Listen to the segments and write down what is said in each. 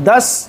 10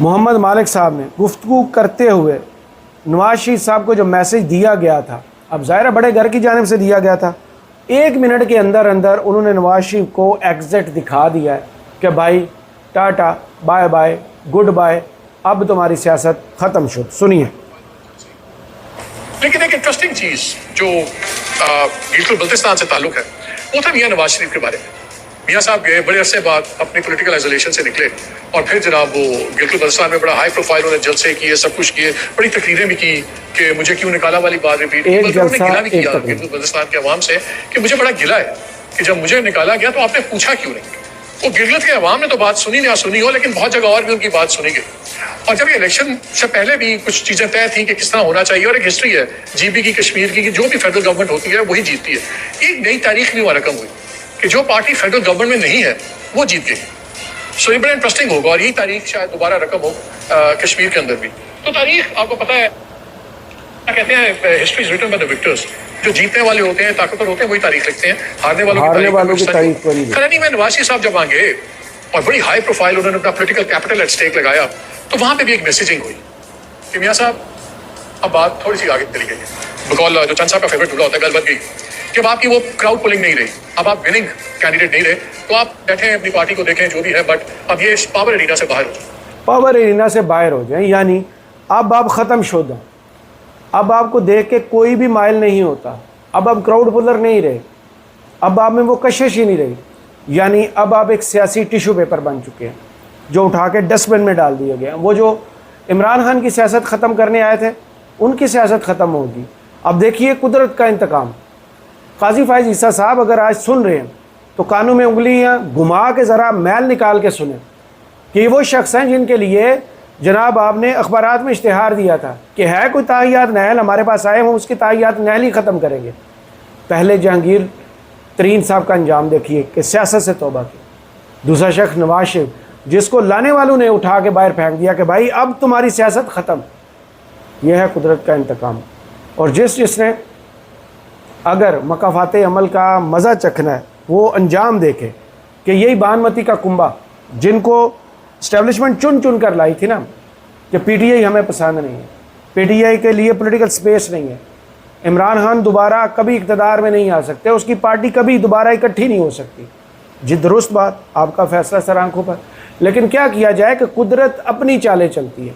محمد مالک صاحب نے گفتگو کرتے ہوئے نواز شریف صاحب کو جو میسج دیا گیا تھا، اب ظاہر بڑے گھر کی جانب سے دیا گیا تھا، 1 منٹ کے اندر انہوں نے نواز شریف کو ایگزٹ دکھا دیا ہے کہ بھائی ٹاٹا بائے بائے گڈ بائے، اب تمہاری سیاست ختم شد۔ سنیے۔ لیکن ایک انٹرسٹنگ چیز جو گلگت بلتستان سے تعلق ہے وہ تھا میاں نواز شریف کے بارے میں۔ میاں صاحب گئے، بڑے عرصے بعد اپنی پولیٹیکل آئسولیشن سے نکلے، اور پھر جناب وہ گلگت بلتستان میں بڑا ہائی پروفائل انہوں نے جلسے کیے، سب کچھ کیے، بڑی تقریریں بھی کی کہ مجھے کیوں نکالا والی بات ریپیٹ کی۔ انہوں نے گلا بھی کیا گلگت بلتستان کے عوام سے کہ مجھے بڑا گلا ہے کہ جب مجھے نکالا گیا تو آپ نے پوچھا کیوں نہیں۔ وہ گلگت کے عوام نے تو بات سنی نہ سنی ہو، لیکن بہت جگہ اور بھی ان کی بات سنی گئی۔ اور جب یہ الیکشن سے پہلے بھی کچھ چیزیں طے تھیں کہ کس طرح ہونا چاہیے، اور ایک ہسٹری ہے جی بی کی، کشمیر کی، کہ جو بھی فیڈرل گورنمنٹ ہوتی ہے وہی جیتتی ہے۔ ایک نئی تاریخ بھی وہاں رقم ہوئی کہ جو پارٹی فیڈرل گورنمنٹ میں نہیں ہے وہ جیت گئی۔ سو یہ بڑا انٹرسٹنگ ہوگا، اور یہی تاریخ شاید دوبارہ رقم ہو کشمیر کے اندر بھی۔ تو تاریخ آپ کو پتہ ہے، کہتے ہیں history is written by the victors, جو جیتنے والے ہوتے ہیں، طاقتور ہوتے ہیں، وہی تاریخ لکھتے ہیں، ہارنے والوں کی تاریخ کوئی نہیں۔ خیر میں نواز شریف صاحب جب وہاں گئے اور بڑی ہائی پروفائل انہوں نے اپنا پولیٹیکل کیپٹل ایٹ اسٹیک لگایا، تو وہاں پہ بھی ایک میسیجنگ ہوئی کہ میاں صاحب اب بات تھوڑی سی آگے چلی گئی ہے، بقول جو چند صاحب کا فیوریٹ ڈھولا ہوتا ہے، گل بت گئی کہ اب آپ کی وہ کراؤڈ پولنگ نہیں رہی، اب آپ وننگ کینڈیڈیٹ نہیں رہے، تو آپ بیٹھیں اپنی پارٹی کو دیکھیں جو بھی ہے، بٹ اب یہ پاور ارینا سے باہر ہو جائیں، پاور ارینا سے باہر ہو جائیں، یعنی اب آپ ختم شدہ، اب آپ کو دیکھ کے کوئی بھی مائل نہیں ہوتا، اب آپ کراؤڈ پولر نہیں رہے، اب آپ میں وہ کشش ہی نہیں رہی، یعنی اب آپ ایک سیاسی ٹیشو پیپر بن چکے ہیں جو اٹھا کے ڈسٹ بن میں ڈال دیا گیا۔ وہ جو عمران خان کی سیاست ختم کرنے آئے تھے ان کی سیاست ختم ہوگی۔ اب دیکھیے قدرت کا انتقام۔ قاضی فائز عیسیٰ صاحب اگر آج سن رہے ہیں تو کانوں میں انگلیاں گھما کے ذرا میل نکال کے سنیں کہ یہ وہ شخص ہیں جن کے لیے جناب آپ نے اخبارات میں اشتہار دیا تھا کہ ہے کوئی تاحیات نہل ہمارے پاس آئے، ہم اس کی تاحیات نہل ہی ختم کریں گے۔ پہلے جہانگیر ترین صاحب کا انجام دیکھیے کہ سیاست سے توبہ کی۔ دوسرا شخص نواز شریف جس کو لانے والوں نے اٹھا کے باہر پھینک دیا کہ بھائی اب تمہاری سیاست ختم۔ یہ ہے قدرت کا انتقام۔ اور جس نے اگر مکافات عمل کا مزہ چکھنا ہے وہ انجام دیکھے کہ یہی بانمتی کا کنبہ جن کو اسٹیبلشمنٹ چن چن کر لائی تھی نا کہ پی ٹی آئی ہمیں پسند نہیں ہے، پی ٹی آئی کے لیے پولیٹیکل سپیس نہیں ہے، عمران خان دوبارہ کبھی اقتدار میں نہیں آ سکتے، اس کی پارٹی کبھی دوبارہ اکٹھی نہیں ہو سکتی۔ جی درست بات، آپ کا فیصلہ سر آنکھوں پر، لیکن کیا کیا جائے کہ قدرت اپنی چالیں چلتی ہے۔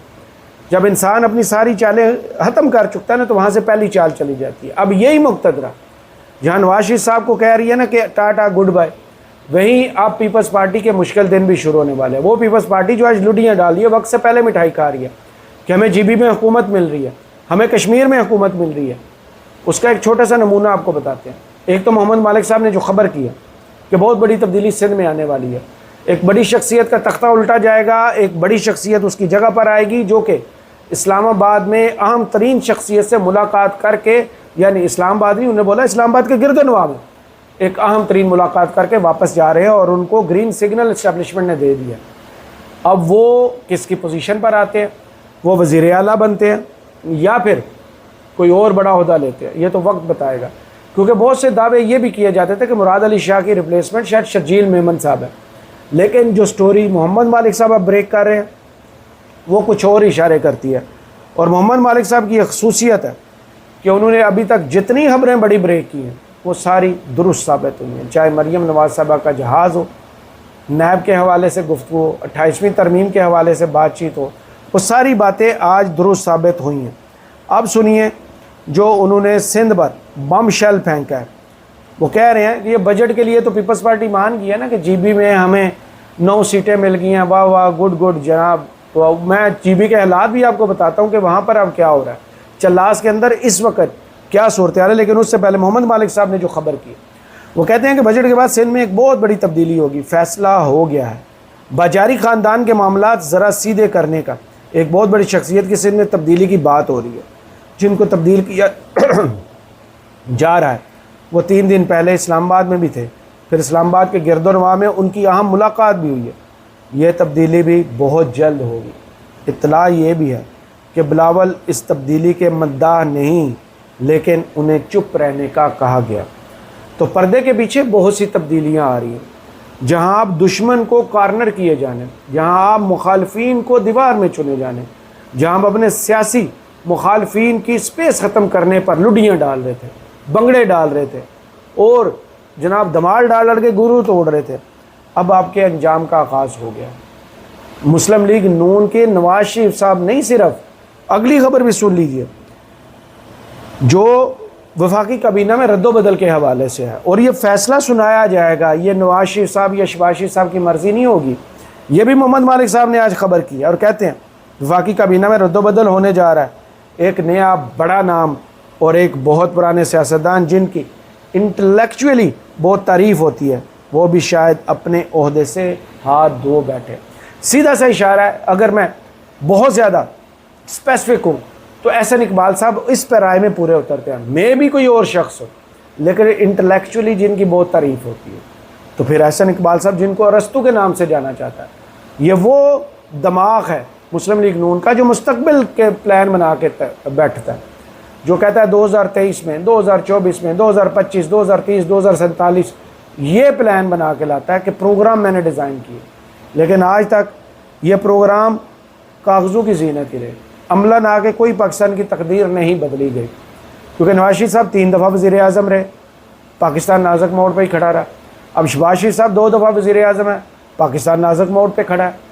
جب انسان اپنی ساری چالیں ختم کر چکتا ہے نا تو وہاں سے پہلی چال چلی جاتی ہے۔ اب یہی مقتدرہ جہاں نواز شریف صاحب کو کہہ رہی ہے نا کہ ٹاٹا گڈ بائے، وہیں آپ پیپلز پارٹی کے مشکل دن بھی شروع ہونے والے ہیں۔ وہ پیپلز پارٹی جو آج لڈیاں ڈال رہی ہے، وقت سے پہلے مٹھائی کھا رہی ہے کہ ہمیں جی بی میں حکومت مل رہی ہے، ہمیں کشمیر میں حکومت مل رہی ہے۔ اس کا ایک چھوٹا سا نمونہ آپ کو بتاتے ہیں۔ ایک تو محمد مالک صاحب نے جو خبر کی ہے کہ بہت بڑی تبدیلی سندھ میں آنے والی ہے، ایک بڑی شخصیت کا تختہ الٹا جائے گا، ایک بڑی شخصیت اس کی جگہ پر آئے گی جو کہ اسلام آباد میں اہم ترین شخصیت سے ملاقات کر کے، یعنی اسلام آباد نہیں، انہوں نے بولا اسلام آباد کے گرد و نواح میں ایک اہم ترین ملاقات کر کے واپس جا رہے ہیں، اور ان کو گرین سگنل اسٹیبلشمنٹ نے دے دیا۔ اب وہ کس کی پوزیشن پر آتے ہیں، وہ وزیر اعلیٰ بنتے ہیں یا پھر کوئی اور بڑا عہدہ لیتے ہیں، یہ تو وقت بتائے گا، کیونکہ بہت سے دعوے یہ بھی کیے جاتے تھے کہ مراد علی شاہ کی ریپلیسمنٹ شاید شرجیل میمن صاحب ہے، لیکن جو سٹوری محمد مالک صاحب اب بریک کر رہے ہیں وہ کچھ اور اشارے کرتی ہے۔ اور محمد مالک صاحب کی ایک خصوصیت ہے کہ انہوں نے ابھی تک جتنی خبریں بڑی بریک کی ہیں وہ ساری درست ثابت ہوئی ہیں، چاہے مریم نواز صاحبہ کا جہاز ہو، نیب کے حوالے سے گفتگو، 28ویں ترمیم کے حوالے سے بات چیت ہو، وہ ساری باتیں آج درست ثابت ہوئی ہیں۔ اب سنیے جو انہوں نے سندھ پر بم شیل پھینکا ہے، وہ کہہ رہے ہیں کہ یہ بجٹ کے لیے تو پیپلز پارٹی مان گئی ہے نا کہ جی بی میں ہمیں 9 سیٹیں مل گئی ہیں، واہ واہ گڈ گڈ جناب۔ تو میں جی بی کے حالات بھی آپ کو بتاتا ہوں کہ وہاں پر اب کیا ہو رہا ہے، چلاس کے اندر اس وقت کیا صورتحال ہے۔ لیکن اس سے پہلے محمد مالک صاحب نے جو خبر کی، وہ کہتے ہیں کہ بجٹ کے بعد سندھ میں ایک بہت بڑی تبدیلی ہوگی، فیصلہ ہو گیا ہے باجاری خاندان کے معاملات ذرا سیدھے کرنے کا۔ ایک بہت بڑی شخصیت کی سندھ میں تبدیلی کی بات ہو رہی ہے، جن کو تبدیل کیا جا رہا ہے وہ 3 دن پہلے اسلام آباد میں بھی تھے، پھر اسلام آباد کے گرد و نواح میں ان کی اہم ملاقات بھی ہوئی ہے۔ یہ تبدیلی بھی بہت جلد ہوگی۔ اطلاع یہ بھی ہے کہ بلاول اس تبدیلی کے مداح نہیں، لیکن انہیں چپ رہنے کا کہا گیا۔ تو پردے کے پیچھے بہت سی تبدیلیاں آ رہی ہیں۔ جہاں آپ دشمن کو کارنر کیے جانے، جہاں آپ مخالفین کو دیوار میں چنے جانے، جہاں آپ اپنے سیاسی مخالفین کی سپیس ختم کرنے پر لڈیاں ڈال رہے تھے، بنگڑے ڈال رہے تھے اور جناب دمال ڈال کے گرو توڑ رہے تھے، اب آپ کے انجام کا آغاز ہو گیا۔ مسلم لیگ نون کے نواز شریف صاحب نہیں، صرف اگلی خبر بھی سن لیجئے جو وفاقی کابینہ میں رد و بدل کے حوالے سے ہے، اور یہ فیصلہ سنایا جائے گا، یہ نواز شریف صاحب یا شہباز شریف صاحب کی مرضی نہیں ہوگی، یہ بھی محمد مالک صاحب نے آج خبر کی اور کہتے ہیں وفاقی کابینہ میں رد و بدل ہونے جا رہا ہے۔ ایک نیا بڑا نام اور ایک بہت پرانے سیاستدان جن کی انٹلیکچولی بہت تعریف ہوتی ہے، وہ بھی شاید اپنے عہدے سے ہاتھ دھو بیٹھے۔ سیدھا سا اشارہ ہے، اگر میں بہت زیادہ اسپیسیفک ہوں تو احسن اقبال صاحب اس پیرائے میں پورے اترتے ہیں، میں بھی کوئی اور شخص ہو لیکن انٹلیکچولی جن کی بہت تعریف ہوتی ہے، تو پھر احسن اقبال صاحب جن کو ارسطو کے نام سے جانا چاہتا ہے، یہ وہ دماغ ہے مسلم لیگ نون کا جو مستقبل کے پلان بنا کے بیٹھتا ہے، جو کہتا ہے 2023 میں، 2024 میں، 2025، 2030، 2047 یہ پلان بنا کے لاتا ہے کہ پروگرام میں نے ڈیزائن کیے، لیکن آج تک یہ پروگرام کاغذوں کی زینت ہی رہے، عملاً آ کے کوئی پاکستان کی تقدیر نہیں بدلی گئی، کیونکہ نواز شریف صاحب 3 دفعہ وزیر اعظم رہے، پاکستان نازک موڑ پہ ہی کھڑا رہا۔ اب شہباز شریف صاحب 2 دفعہ وزیر اعظم ہے، پاکستان نازک موڑ پہ کھڑا ہے۔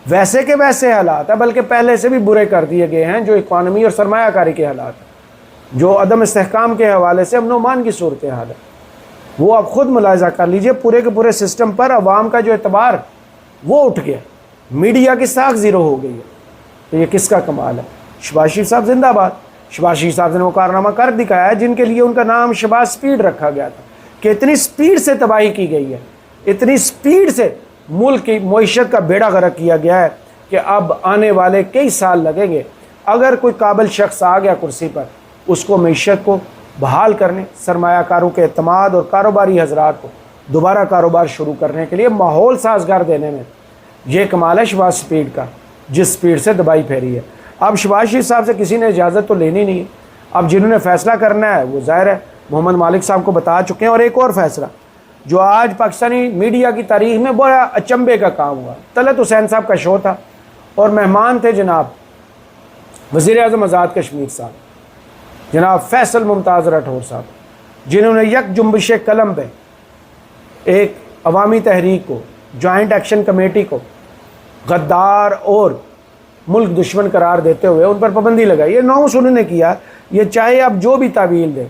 ویسے کے ویسے حالات ہیں، بلکہ پہلے سے بھی برے کر دیے گئے ہیں، جو اکانومی اور سرمایہ کاری کے حالات ہیں، جو عدم استحکام کے حوالے سے امن و امان کی صورتحال ہے، وہ آپ خود ملاحظہ کر لیجئے۔ پورے کے پورے سسٹم پر عوام کا جو اعتبار وہ اٹھ گیا، میڈیا کی ساکھ زیرو ہو گئی ہے، تو یہ کس کا کمال ہے؟ شہباز شریف صاحب زندہ باد۔ شہباز شریف صاحب نے وہ کارنامہ کر دکھایا ہے جن کے لیے ان کا نام شہباز سپیڈ رکھا گیا تھا، کہ اتنی سپیڈ سے تباہی کی گئی ہے، اتنی سپیڈ سے ملک کی معیشت کا بیڑا غرق کیا گیا ہے کہ اب آنے والے کئی سال لگیں گے اگر کوئی قابل شخص آ گیا کرسی پر اس کو معیشت کو بحال کرنے، سرمایہ کاروں کے اعتماد اور کاروباری حضرات کو دوبارہ کاروبار شروع کرنے کے لیے ماحول سازگار دینے میں۔ یہ کمال ہے شہباز سپیڈ کا، جس سپیڈ سے دبائی پھیری ہے۔ اب شہباز شریف صاحب سے کسی نے اجازت تو لینی نہیں ہے، اب جنہوں نے فیصلہ کرنا ہے وہ ظاہر ہے محمد مالک صاحب کو بتا چکے ہیں۔ اور ایک اور فیصلہ جو آج پاکستانی میڈیا کی تاریخ میں بڑا اچنبے کا کام ہوا، طلعت حسین صاحب کا شو تھا اور مہمان تھے جناب وزیر اعظم آزاد کشمیر صاحب جناب فیصل ممتاز راٹھور صاحب، جنہوں نے یک جنبش قلم پہ ایک عوامی تحریک کو، جوائنٹ ایکشن کمیٹی کو غدار اور ملک دشمن قرار دیتے ہوئے ان پر پابندی لگائی۔ یہ نوس انہوں نے کیا، یہ چاہے آپ جو بھی تعویل دیں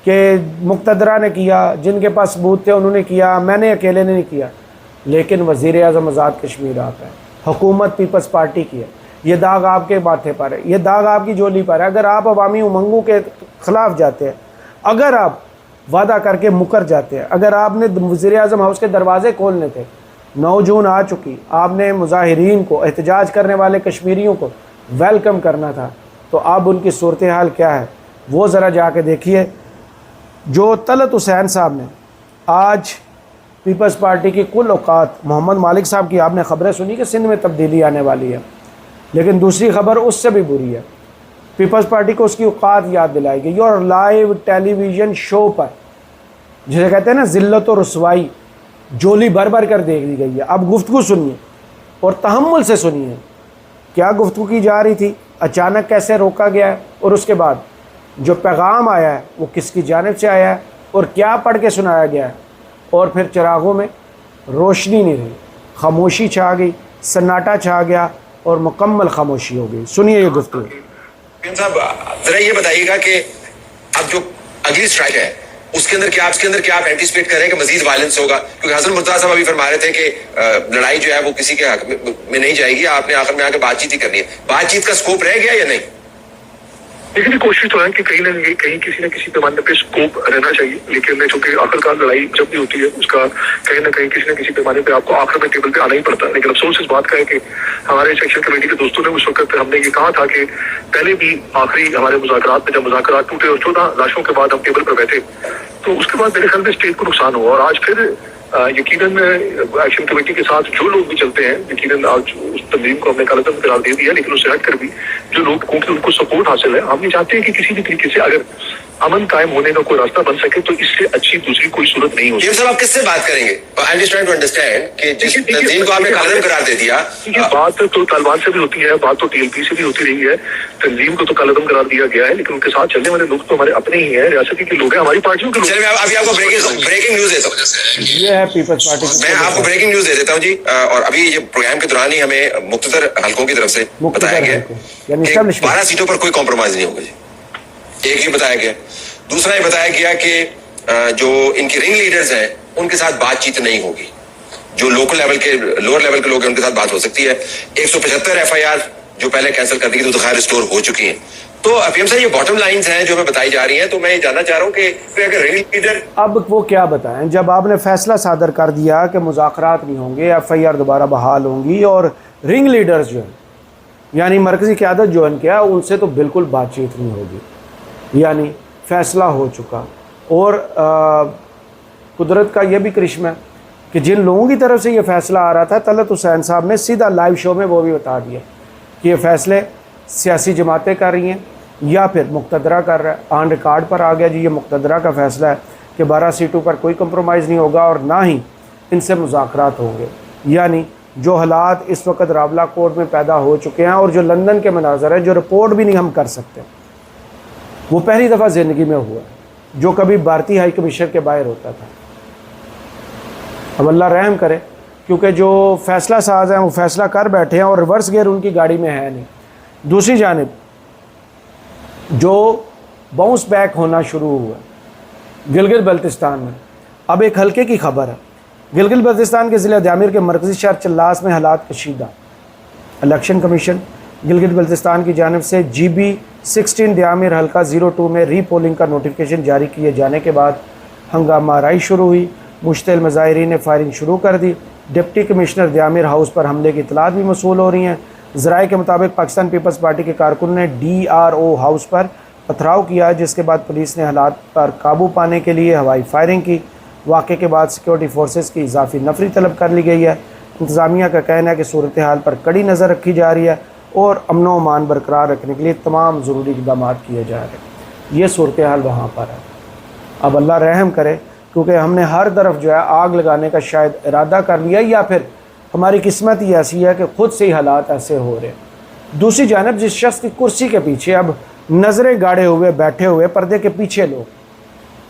کہ مقتدرہ نے کیا، جن کے پاس ثبوت تھے انہوں نے کیا، میں نے اکیلے نے نہیں کیا، لیکن وزیر اعظم آزاد کشمیر آپ ہے، حکومت پیپلز پارٹی کی ہے، یہ داغ آپ کے ماتھے پر ہے، یہ داغ آپ کی جولی پر ہے۔ اگر آپ عوامی امنگوں کے خلاف جاتے ہیں، اگر آپ وعدہ کر کے مکر جاتے ہیں، اگر آپ نے وزیر اعظم ہاؤس کے دروازے کھولنے تھے، 9 جون آ چکی، آپ نے مظاہرین کو، احتجاج کرنے والے کشمیریوں کو ویلکم کرنا تھا، تو اب ان کی صورتحال کیا ہے وہ ذرا جا کے دیکھیے۔ جو طلعت حسین صاحب نے آج پیپلز پارٹی کی کل اوقات، محمد مالک صاحب کی آپ نے خبریں سنی کہ سندھ میں تبدیلی آنے والی ہے، لیکن دوسری خبر اس سے بھی بری ہے، پیپلز پارٹی کو اس کی اوقات یاد دلائی گئی اور لائیو ٹیلی ویژن شو پر جسے کہتے ہیں نا ذلت و رسوائی، جولی بھر بھر کر دیکھ دی گئی ہے۔ اب گفتگو سنیے اور تحمل سے سنیے، کیا گفتگو کی جا رہی تھی، اچانک کیسے روکا گیا ہے، اور اس کے بعد جو پیغام آیا ہے وہ کس کی جانب سے آیا ہے اور کیا پڑھ کے سنایا گیا ہے، اور پھر چراغوں میں روشنی نہیں رہی، خاموشی چھا گئی، سناٹا چھا گیا اور مکمل خاموشی ہو گئی۔ سنیے یہ گفتگو۔ صاحب ذرا یہ بتائیے گا کہ اب جو اگلی اسٹرائک ہے اس کے اندر کیا آپ اینٹیسپیٹ کر رہے ہیں کہ مزید وائلنس ہوگا؟ کیونکہ حسن مرتضیٰ صاحب ابھی فرما رہے تھے کہ لڑائی جو ہے وہ کسی کے حق میں نہیں جائے گی، آپ نے آخر میں آ کے بات چیت ہی کرنی ہے، بات چیت کا اسکوپ رہ گیا یا نہیں؟ لیکن کوشش تو ہے کہ کہیں کسی نہ کسی پیمانے پہ اسکوپ رہنا چاہیے، لیکن چونکہ آخر کار لڑائی جب بھی ہوتی ہے اس کا کہیں نہ کسی پیمانے پہ آپ کو آخر میں ٹیبل پہ آنا ہی پڑتا ہے۔ لیکن افسوس اس بات کا ہے کہ ہمارے سیکشن کمیٹی کے دوستوں نے اس وقت ہم نے یہ کہا تھا کہ پہلے بھی آخری ہمارے مذاکرات میں جب مذاکرات ٹوٹے اور 14 لاشوں کے بعد ہم ٹیبل پر بیٹھے تو اس کے بعد میرے خیال میں اسٹیٹ کو نقصان ہوا، اور آج پھر یقیناً ایکشن کمیٹی کے ساتھ جو لوگ بھی چلتے ہیں، یقیناً آج اس تنظیم کو ہم نے غلط قرار دے دیا، لیکن اس سے ہٹ کر بھی جو لوگ کیونکہ ان کو سپورٹ حاصل ہے، ہم یہ چاہتے ہیں کہ کسی بھی طریقے سے اگر امن قائم ہونے کا کوئی راستہ بن سکے تو اس سے اچھی دوسری کوئی صورت نہیں ہو یہ صاحب آپ کس سے بات کریں گے؟ I am just trying to understand کہ جس تنظیم کو آپ نے کالعدم قرار دے دیا. بات تو طالبان سے بھی ہوتی ہے, بات تو ٹی ایل پی سے بھی ہوتی رہی ہے, تنظیم کو تو کالعدم قرار دیا گیا ہے, لیکن ان کے ساتھ چلنے والے لوگ تو ہمارے اپنے ہی ہیں, ریاستی کے لوگ ہیں, ہماری پارٹیوں کے لوگ. چلیے میں ابھی آپ کو بریکنگ نیوز دیتا ہوں. یہ ہے پیپلز پارٹی. میں آپ کو بریکنگ نیوز دے دیتا ہوں جی, اور ابھی یہ پروگرام کے دوران ہی ہمیں مقتدر حلقوں کی طرف سے بتایا گیا کہ 12 سیٹوں پر کوئی کمپرومائز نہیں ہوگا جی. ایک یہ بتایا گیا. دوسرا یہ بتایا گیا کہ جو ان کی رنگ لیڈرز ہیں ان کے ساتھ بات چیت نہیں ہوگی. جو لوکل لیول کے لوور لیول کے لوگ ہیں ان کے ساتھ بات ہو سکتی ہے. 175 FIR جو پہلے کینسل کر دی گئی تو خیر ریسٹور ہو چکی ہیں. تو افیم صاحب یہ باٹم لائنز ہیں جو ہمیں بتائی جا رہی ہیں, تو میں یہ جاننا چاہ رہا ہوں کہ اگر رنگ لیڈر اب وہ کیا بتائیں جب آپ نے فیصلہ صادر کر دیا کہ مذاکرات نہیں ہوں گے, FIR دوبارہ بحال ہوں گی, اور رنگ لیڈرز جو ہیں یعنی مرکزی قیادت جو ان کیا ان سے تو بالکل بات چیت نہیں ہوگی, یعنی فیصلہ ہو چکا. اور قدرت کا یہ بھی کرشمہ ہے کہ جن لوگوں کی طرف سے یہ فیصلہ آ رہا تھا, طلعت حسین صاحب نے سیدھا لائیو شو میں وہ بھی بتا دیا کہ یہ فیصلے سیاسی جماعتیں کر رہی ہیں یا پھر مقتدرہ کر رہا ہے. آن ریکارڈ پر آ گیا جی یہ مقتدرہ کا فیصلہ ہے کہ 12 سیٹوں پر کوئی کمپرومائز نہیں ہوگا اور نہ ہی ان سے مذاکرات ہوں گے. یعنی جو حالات اس وقت راولا کوٹ میں پیدا ہو چکے ہیں اور جو لندن کے مناظر ہے, جو رپورٹ بھی نہیں ہم کر سکتے, وہ پہلی دفعہ زندگی میں ہوا ہے, جو کبھی بھارتی ہائی کمیشن کے باہر ہوتا تھا. اب اللہ رحم کرے, کیونکہ جو فیصلہ ساز ہیں وہ فیصلہ کر بیٹھے ہیں اور ریورس گیئر ان کی گاڑی میں ہے نہیں. دوسری جانب جو باؤنس بیک ہونا شروع ہوا گلگت بلتستان میں, اب ایک حلقے کی خبر ہے. گلگت بلتستان کے ضلع دامیر کے مرکزی شہر چلاس میں حالات کشیدہ. الیکشن کمیشن گلگت بلتستان کی جانب سے GB16 دامیر حلقہ 02 میں ری پولنگ کا نوٹیفیکیشن جاری کیے جانے کے بعد ہنگامہ آرائی شروع ہوئی. مشتعل مظاہرین نے فائرنگ شروع کر دی. ڈپٹی کمشنر دامیر ہاؤس پر حملے کی اطلاعات بھی موصول ہو رہی ہیں. ذرائع کے مطابق پاکستان پیپلز پارٹی کے کارکن نے DRO ہاؤس پر پتھراؤ کیا, جس کے بعد پولیس نے حالات پر قابو پانے کے لیے ہوائی فائرنگ کی. واقعے کے بعد سیکورٹی فورسز کی اضافی نفری طلب کر لی گئی ہے. انتظامیہ کا کہنا ہے کہ صورتحال پر کڑی نظر رکھی جا رہی ہے اور امن و امان برقرار رکھنے کے لیے تمام ضروری اقدامات کیے جا رہے ہیں. یہ صورتحال وہاں پر ہے. اب اللہ رحم کرے, کیونکہ ہم نے ہر طرف جو ہے آگ لگانے کا شاید ارادہ کر لیا, یا پھر ہماری قسمت ہی ایسی ہے کہ خود سے ہی حالات ایسے ہو رہے ہیں. دوسری جانب جس شخص کی کرسی کے پیچھے اب نظریں گاڑے ہوئے بیٹھے ہوئے پردے کے پیچھے لوگ,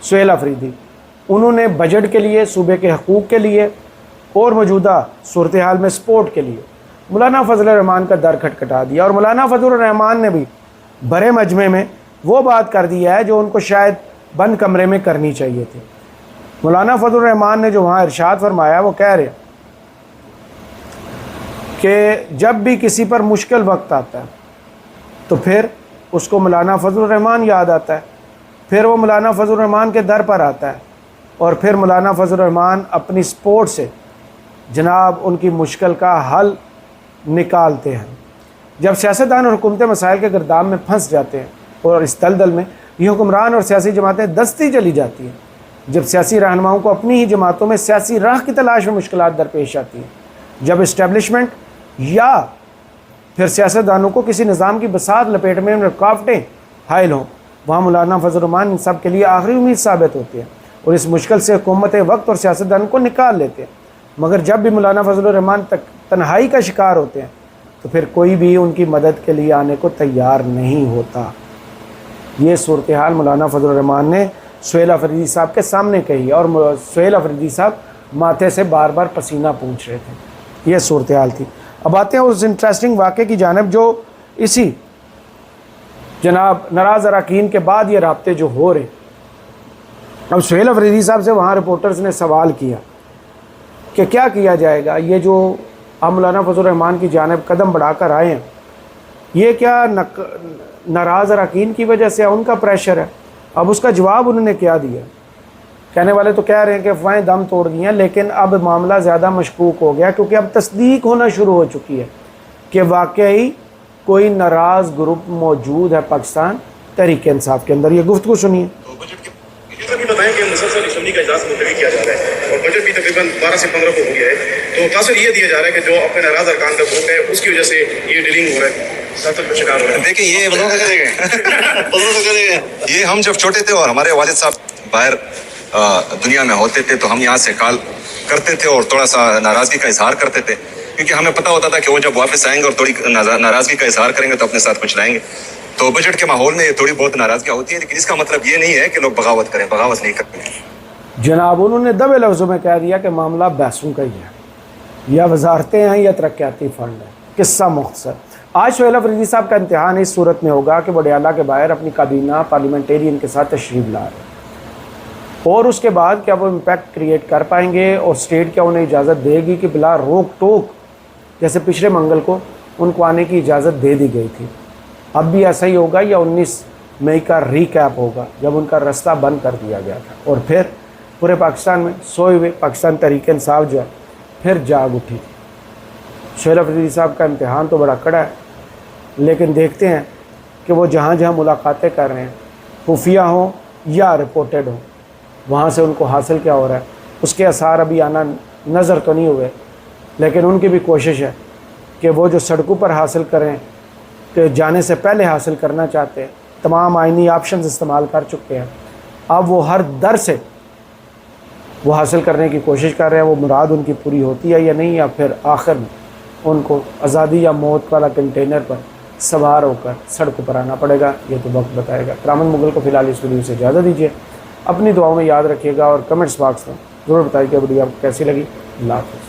سہیل افریدی, انہوں نے بجٹ کے لیے, صوبے کے حقوق کے لیے اور موجودہ صورتحال میں سپورٹ کے لیے مولانا فضل الرحمان کا در کھٹکھٹا دیا. اور مولانا فضل الرحمان نے بھی بڑے مجمع میں وہ بات کر دی ہے جو ان کو شاید بند کمرے میں کرنی چاہیے تھی. مولانا فضل الرحمان نے جو وہاں ارشاد فرمایا, وہ کہہ رہے کہ جب بھی کسی پر مشکل وقت آتا ہے تو پھر اس کو مولانا فضل الرحمان یاد آتا ہے, پھر وہ مولانا فضل الرحمان کے در پر آتا ہے, اور پھر مولانا فضل الرحمان اپنی سپورٹ سے جناب ان کی مشکل کا حل نکالتے ہیں. جب سیاستدان اور حکومتیں مسائل کے گرداب میں پھنس جاتے ہیں اور اس دلدل میں یہ حکمران اور سیاسی جماعتیں دستی چلی جاتی ہیں, جب سیاسی رہنماؤں کو اپنی ہی جماعتوں میں سیاسی راہ کی تلاش میں مشکلات درپیش آتی ہیں, جب اسٹیبلشمنٹ یا پھر سیاستدانوں کو کسی نظام کی بساط لپیٹ میں رکاوٹیں حائل ہوں, وہاں مولانا فضل الرحمان ان سب کے لیے آخری امید ثابت ہوتے ہیں اور اس مشکل سے حکومت وقت اور سیاستدان کو نکال لیتے ہیں. مگر جب بھی مولانا فضل الرحمان تنہائی کا شکار ہوتے ہیں تو پھر کوئی بھی ان کی مدد کے لیے آنے کو تیار نہیں ہوتا. یہ صورتحال مولانا فضل الرحمان نے سہیل افریدی صاحب کے سامنے کہی, اور سہیل افریدی صاحب ماتھے سے بار بار پسینہ پونچھ رہے تھے. یہ صورتحال تھی. اب آتے ہیں اس انٹرسٹنگ واقعے کی جانب جو اسی جناب ناراض اراکین کے بعد یہ رابطے جو ہو رہے. اب سہیل افریدی صاحب سے وہاں رپورٹرز نے سوال کیا کہ کیا کیا جائے گا, یہ جو ہم مولانا فضل الرحمان کی جانب قدم بڑھا کر آئے ہیں, یہ کیا ناراض اراکین کی وجہ سے ان کا پریشر ہے؟ اب اس کا جواب انہوں نے کیا دیا. کہنے والے تو کہہ رہے ہیں کہ افواہیں دم توڑ دی ہیں, لیکن اب معاملہ زیادہ مشکوک ہو گیا, کیونکہ اب تصدیق ہونا شروع ہو چکی ہے کہ واقعی کوئی ناراض گروپ موجود ہے پاکستان تحریک انصاف کے اندر. یہ گفتگو سنیے. بھی بتائیں کہ مسلسل اسمبلی کا اجلاس ملتوی کیا جا رہا ہے اور بجٹ بھی تقریباً 12 سے 15 کو ہو گیا ہے, تو تاثر یہ دیا جا رہا ہے کہ جو اپنے ناراض ارکان کا گروپ ہے اس کی وجہ سے یہ ڈیلنگ ہو رہا ہے. دیکھیں یہ ہم جب چھوٹے تھے اور ہمارے والد صاحب باہر دنیا میں ہوتے تھے تو ہم یہاں سے کال کرتے تھے اور تھوڑا سا ناراضگی کا اظہار کرتے تھے، کیونکہ ہمیں پتہ ہوتا تھا کہ وہ جب واپس آئیں گے اور تھوڑی ناراضگی کا اظہار کریں گے تو اپنے ساتھ کچھ لائیں گے. تو بجٹ کے ماحول میں تھوڑی بہت ناراضگیاں ہوتی ہیں، لیکن اس کا مطلب یہ نہیں ہے کہ لوگ بغاوت کریں، بغاوت نہیں کرتے. جناب انہوں نے دبے لفظوں میں کہہ دیا کہ معاملہ بحثوں کا ہی ہے، یا وزارتیں ہیں یا ترقیاتی فنڈ ہے. قصہ مختصر، آج سہیل افریدی صاحب کا امتحان اس صورت میں ہوگا کہ وڈیالہ کے باہر اپنی کابینہ پارلیمنٹیرین کے ساتھ تشریف لا رہے ہیں، اور اس کے بعد کیا وہ امپیکٹ کریٹ کر پائیں گے اور اسٹیٹ کیا انہیں اجازت دے گی کہ بلا روک ٹوک جیسے پچھلے منگل کو ان کو آنے کی اجازت دے دی گئی تھی. اب بھی ایسا ہی ہوگا یا 19 مئی کا ریکیپ ہوگا جب ان کا رستہ بند کر دیا گیا تھا اور پھر پورے پاکستان میں سوئے ہوئے پاکستان تحریک انصاف جو ہے پھر جاگ اٹھی تھی. سہیل افریدی صاحب کا امتحان تو بڑا کڑا ہے، لیکن دیکھتے ہیں کہ وہ جہاں جہاں ملاقاتیں کر رہے ہیں، خفیہ ہوں یا رپورٹڈ ہوں، وہاں سے ان کو حاصل کیا ہو رہا ہے اس کے آثار ابھی آنا نظر تو نہیں ہوئے. لیکن ان کی بھی کوشش ہے کہ وہ جو سڑکوں پر حاصل کریں کہ جانے سے پہلے حاصل کرنا چاہتے ہیں، تمام آئینی آپشنز استعمال کر چکے ہیں، اب وہ ہر در سے وہ حاصل کرنے کی کوشش کر رہے ہیں. وہ مراد ان کی پوری ہوتی ہے یا نہیں، یا پھر آخر میں ان کو آزادی یا موت والا کنٹینر پر سوار ہو کر سڑکوں پر آنا پڑے گا، یہ تو وقت بتائے گا. کرامت مغل کو فی الحال اس ویڈیو سے اجازت دیجیے، اپنی دعاؤں میں یاد رکھیے گا اور کمنٹس باکس میں ضرور بتائیے کہ ویڈیو آپ کو کیسی لگی. اللہ حافظ.